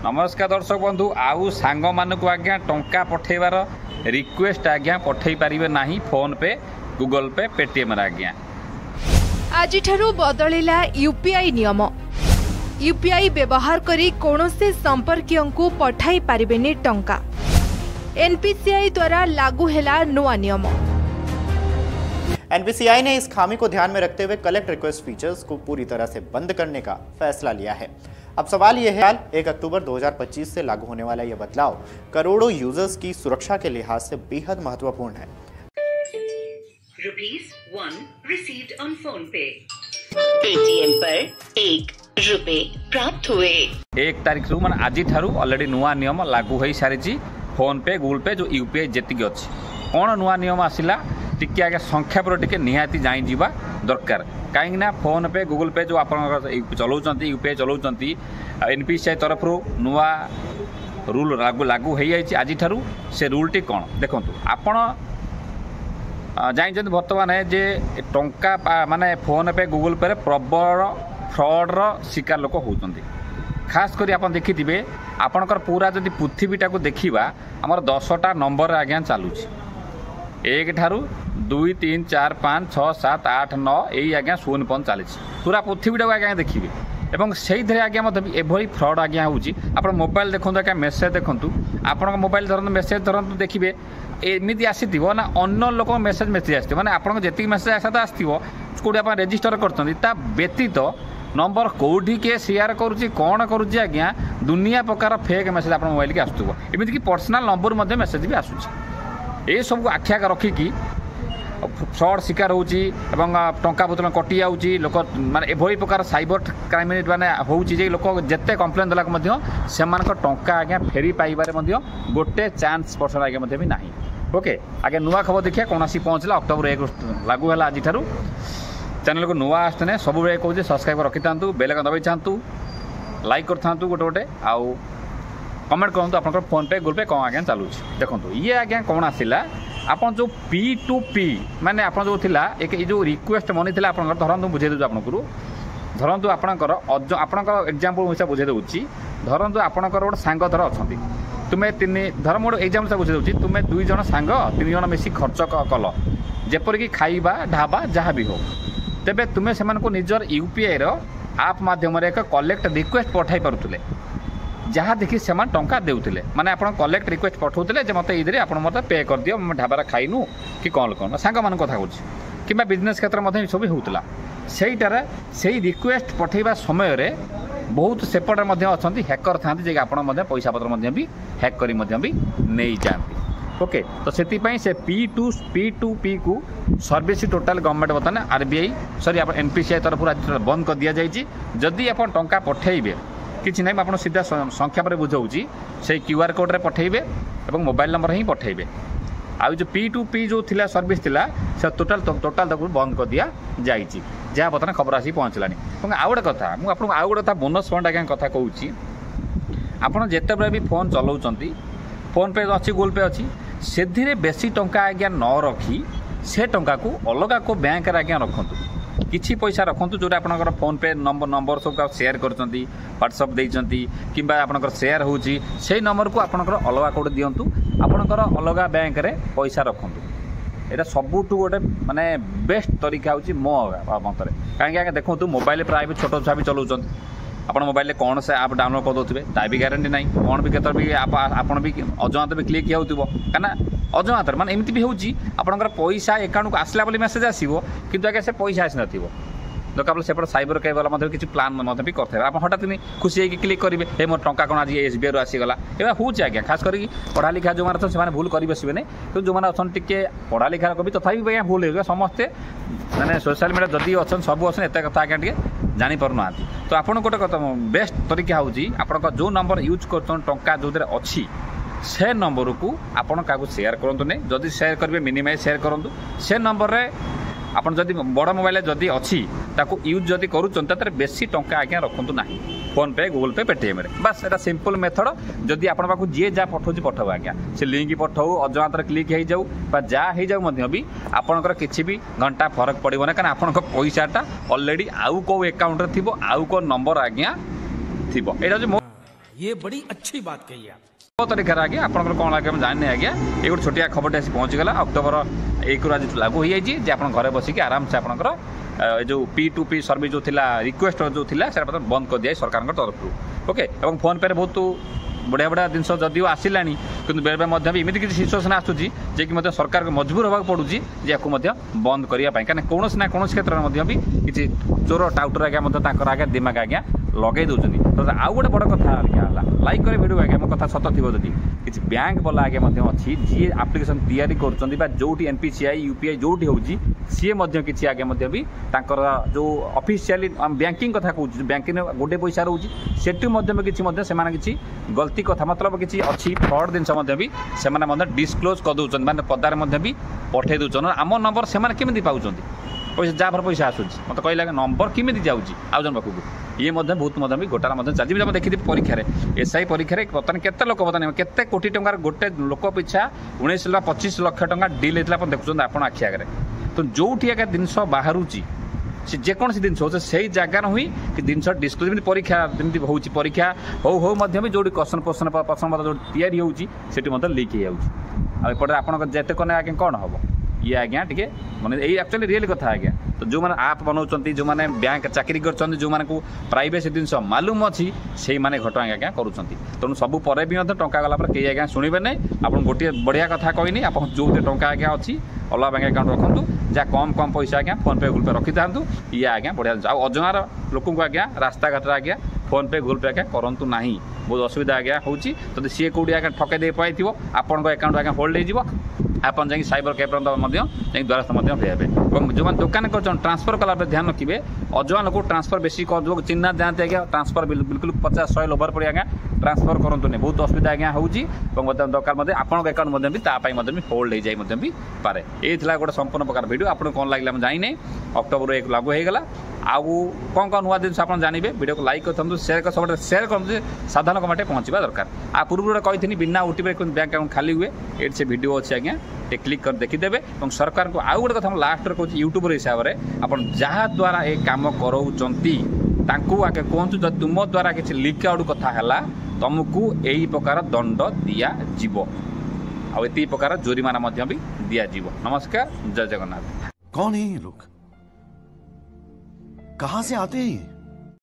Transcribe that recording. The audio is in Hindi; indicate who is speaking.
Speaker 1: नमस्कार दर्शक बंधु आउ सांग मानक आज्ञा टंका पठेबार रिक्वेस्ट आज्ञा पठेई पारिबे नाही फोन पे गूगल पे पेटीएम आज्ञा।
Speaker 2: आज बदलिला यूपीआई नियम। यूपीआई व्यवहार करी कोनोसे संपर्कियों को पठाई पारिबेनी टंका। एनपीसीआई द्वारा लागू हैला नुआ नियम।
Speaker 3: एनपीसीआई ने इस खामी को ध्यान में रखते हुए कलेक्ट रिक्वेस्ट फीचर्स को पूरी तरह से बंद करने का फैसला लिया है। अब सवाल यह है 1 अक्टूबर 2025 से लागू होने वाला यह बदलाव करोड़ों यूजर्स की सुरक्षा के लिहाज से बेहद महत्वपूर्ण है।
Speaker 4: ₹1 received on PhonePe। पेटीएम पर ₹1 प्राप्त हुए।
Speaker 1: 1 तारीख रु माने आज ठारू ऑलरेडी नुआ नियम लागू हो सारी फोन पे गूगल पे जो यूपीआई जेतिक अच्छी कौन नुआ नियम आसला टिके आगे संख्या पर टिके निहाती जाई जीवा दरकार कहीं फोन पे गूगल पे जो आप चलाउं यूपीआई चलाउं एनपीसीआई तरफ नुआ रूल लागू हो जाए आज ठारू से रूलटी कौन देखो आपण जानते बर्तमान है जे टंका माने फोन पे गूगल पे प्रबल फ्रॉडर शिकार लोक होती खास करी आप देखिथे आपणकर पूरा जदि पृथ्वीटा को देखा आमर 10टा नंबर आज्ञा चलुची 1 ठारू 2 3 4 5 6 7 8 9 यही आज्ञा 0 पन चली पूरा पृथ्वीटा को आज्ञा देखिए एवं से आज्ञा एभली फ्रॉड आज्ञा होप मोबाइल देखो आज्ञा मेसेज देखूँ आप मोबाइल धरत मेसेज धरतु देखिए एमती आसीथिव ना अन्य लोक मेसेज आसो मैंने आपको जी मेसेज आसा आसो कौटी आप रेजिस्टर कर व्यतीत नंबर कौटी किए शेयर करुच्ची कौन करुच्ची आज्ञा दुनिया प्रकार फेक मेसेज आप मोबाइल की आसुव एमती कि पर्सनाल नंबर मेसेज भी आसूँ ये सब आख्या रखिकी फ्रॉड शिकार होची टंका पत्र कटि जाऊँगी लोक माने एभली प्रकार साइबर क्राइम माने होची लोक जिते कम्प्लेन देला से टंका आज्ञा फेरी पाइबार गोटे चांस परसेंट आज्ञा भी नहीं। ओके आगे नुआ खबर देखिए कौन सी पहुँचला अक्टोबर 1 लागू है आज ठारू चैनल को नुआ आसते सब कहूँ सब्सक्राइब रखी था बेल आइकन दबाई था लाइक कर था गोटे गोटे आउ कमेंट करूँ आप फोन पे गूगल पे कौन आज्ञा चलूँ देखो ये आज्ञा कौन आसला आप जो P2P माने आप जो थिला एक जो रिक्वेस्ट मनी थिला आप धरतु बुझे दूँ आपको धरतु आपणकर एग्जांपल हिसाब बुझे दूँगी धरतु आपणकर गोटे सांग धर अच्छा तुम्हें 3 धर मोटे एग्जांपल बुझे दूँगी तुम्हें 2 जन सांग 3 जन मिसी खर्च कल जेपरिक खाइबा ढाबा जहाँ भी हो तेबे तुम्हें से निजर यूपीआई आप माध्यम एक कलेक्ट रिक्वेस्ट पठाई पारुले जहाँ देखी से टंका देउथिले माने आप कलेक्ट रिक्वेस्ट पठाउथिले जे मते इधरे आप मते पे कर दियो ढाबार खाइनु कि कौन कौन सांग मान कथा कहूँ कि बिजनेस क्षेत्र में सब होता सेटार से रिक्वेस्ट पठेबा समय रे बहुत सेपटे अच्छा हैकर था जे आप पैसा पत्र भी हैक करी भी नहीं जाती। ओके तो से P2P को सर्विस टोटाल गवर्नमेंट बर्तमान आरबीआई सॉरी आप एनपीसीआई तरफ बंद कर दि जाइए जदि आप टंका पठेबे किसी ना आप सीधा संख्या पर बुझाऊँगी से QR कोड रे पठेबे और मोबाइल नंबर ही पठेबे आ जो P2P जो थिला सर्विस थिला से टोटाल तक बंद कर दिया जाइए जहाँ बर्तमान खबर आसी पहुँचलानी। आउ गोटे कथा मुझे आपको आउ गोटे कथा बोनस पॉइंट आज्ञा कथा कहूँ आपड़ जिते बड़े भी फोन चलाउं फोन पे अच्छी गूगल पे अच्छी से बेसी टंका आज्ञा न रखी से टंका को अलग को बैंक आज्ञा रखुँ किछि पैसा रखुँ जोटा आपंकर फोन पे नंबर सब शेयर कर व्हाट्सअप देती कि आपंकर शेयर होची से नंबर को आपंकर अलग कोड दिंतु आपंकर अलग बैंक रे पैसा रखुँ यहाँ सबुठ गोटे माने बेस्ट तरीका हूँ मो मतरे कहीं आगे देखो मोबाइल प्राय छोट छुआ भी चलाऊँ आप मोबाइल कौन से आप डाउनलोड कर ता भी गारंटी ना कौन भी केत भी आप भी अजमात भी क्लिक हो कहीं अजमात माने एमती भी होची आपनकर पैसा अकाउंट को आसला बोली मेसेज आसीबो किंतु आगे से पैसा आसी नथिबो दरकार सेपट साइबर क्राइम वाला किसी प्लान भी करते आप हठात खुशी होगी क्लिक करेंगे हे मोर टंका कौन आज SBI रू आसीगला एवं हूँ आज्ञा खास करके पढ़ा लिखा जो मैंने से भूल कर बसवे नहीं तो जो मैंने अच्छा टे पढ़ा लिखा भी तथापि आज्ञा भूल हो समस्ते मैंने सोशल मीडिया जदि अच्छा सब अच्छे एत कथा आज्ञा टे जापना तो आप गोटे कथा बेस्ट तरीका हूँ आप जो नंबर यूज कर टंका जो अच्छी से नंबर को आपड़ क्या शेयर करूँ नहीं जदि शेयर करेंगे मिनिमाइज शेयर करूँ से नंबर रे आप जदि बड़ मोबाइल जदि अच्छी ताको यूज जदि करूँ बेसी टंका आज्ञा रखु ना फोन पे गूगल पे पेटीएम रे बस एटा सिंपल मेथड जदि आपण पाखु जी जा पठाउछि पठाउ आज्ञा से लिंक पठाउ अजमातर क्लिक हो जाऊ बा जा हो जाऊ मध्य भी आपणकर किछि भी घंटा फरक पड़िबो ना कारण आपणक पैसाटा ऑलरेडी आउ को अकाउंट रे थिबो आउ को नंबर आज्ञा थिबो एटा जो
Speaker 5: ये बड़ी अच्छी बात कही आप।
Speaker 1: बहुत तरीका आगे आपंकर कौन लगे हम जाने आज्ञा ये गोटे छोटिया खबर आसी पहुँचीगला अक्टोबर 1 आज लागू हो जाए जे आप घर बसिक आराम से आपंकर जो P2P सर्विस जो थिला रिक्वेस्ट जो थिला से बंद कर दिया सरकार तरफ ओके और फोन पे बहुत बढ़िया बढ़िया जिन जदिव आसला कि बेले बेले भी एमती किसी सिचुएसन आसूसी जे कि सरकार को मजबूर होगा पड़ुची या बंद करने कहीं कौन ना कौन क्षेत्र में भी किसी चोर टाउटर आज्ञा आगे दिमाग आज्ञा लगे दूसरी तो आउ गोटे बड़ कथा आज्ञा लाइक करे वीडियो आज्ञा मो कथा सत थी जदि किसी बैंक वाला आज्ञा अच्छी जी आप्लिकेसन तैयारी कर एनपीसीआई यूपीआई जो सी किसी आज्ञा भी जो ऑफिशियली बैंकिंग कथा कहूँ बैंकिंग गोटे पैसा रोचे किसी गलती कथा मतलब किसी अच्छी फ्रॉड जिन भी से डिस्क्लोज कर दूसरी मानते पदार भी पठे दूसर आम नंबर से केमी पाँच पैसा जहाँ भर पैसा आसूसी मतलब कहला नंबर केमी जाऊँगी आउ जन पाखक ये बहुत भी गोटाला चलती देखी परीक्षा एसआई परीक्षा बर्तमान केते लोक बर्तमान केते कोटी टंकार गोटे लोक पिछा 19-25 लाख टंका डील होता देखुं आप आखि आगे तो जो जिनस बाहर से जेकोसी जिन हो से जगार हुई कि जिन डिस्क्लोज परीक्षा जमी हो परीक्षा हो भी जो क्वेश्चन प्रश्न जो तैयारी होती लिक हो जापटे आप जेते कने आगे कौन हम ये आज्ञा टे मैंने यही एक्चुअली रियल कथा आज्ञा तो जो मैंने आप बनाऊँ जो मैंने बैंक चाकरी कर जो मैंने प्राइवेसी जिन मालूम अच्छी से मैंने घटना आज्ञा करुँच तेणु सब पर भी टंका गला कई आज्ञा शुणवे ना आप गोटे बढ़िया कथा कहनी आप जो टंका आज्ञा अच्छी अलग बैंक अकाउंट रखुँ जहाँ कम पैसा आज्ञा फोन पे गूगल पे रखी था ये आज्ञा बढ़िया अजगार लोक आज्ञा रास्ता घाट आज्ञा फोन पे गूगल पे आज्ञा करूँ ना बहुत असुविधा आज्ञा होती तो सी कौटी आज्ञा ठके दे पाई आपण अकाउंट आज्ञा होल्ड हो आप साइबर कैफे द्वारस्थ हेबे जो मैंने दुकान कर ट्रांसफर कला ध्यान रखिए अजवा लोग ट्रांसफर बेसी कर चिन्ह जाते आज्ञा ट्रांसफर बिल्कुल 50-100 ओवर पड़े आज्ञा ट्रांसफर करूँ बहुत असुविधा आज्ञा होती दरकार आपण अकाउंट भी भी होल्ड हो जाए भी पारे ये गोटे संपूर्ण प्रकार वीडियो आपको कौन लगे जानी अक्टोबर 1 लागू होगा आउ कौन कौन नुआ जिन आप जानवे वीडियो को लाइक करूँ शेयर कर सब शेयर कर साधारण लोक पहुँचवा दरकार आ पूर्व कही बिना ओटीपी बैंक अकाउंट खाली हुए ये से वीडियो अच्छे आज्ञा टे क्लिक कर देखीदे और सरकार को आउ गोटे कथा लास्ट कहूँ यूट्यूबर हिसाब से आप जहाँद्वारा ये कम कराऊँ आगे कहतु जब तुम द्वारा किसी लिक आउट कथा है तुमको यही प्रकार दंड दिज्व आई प्रकार जोरिमाना भी दिज्व नमस्कार जय जगन्नाथ।
Speaker 5: कौन है ये लोग, कहां से आते हैं?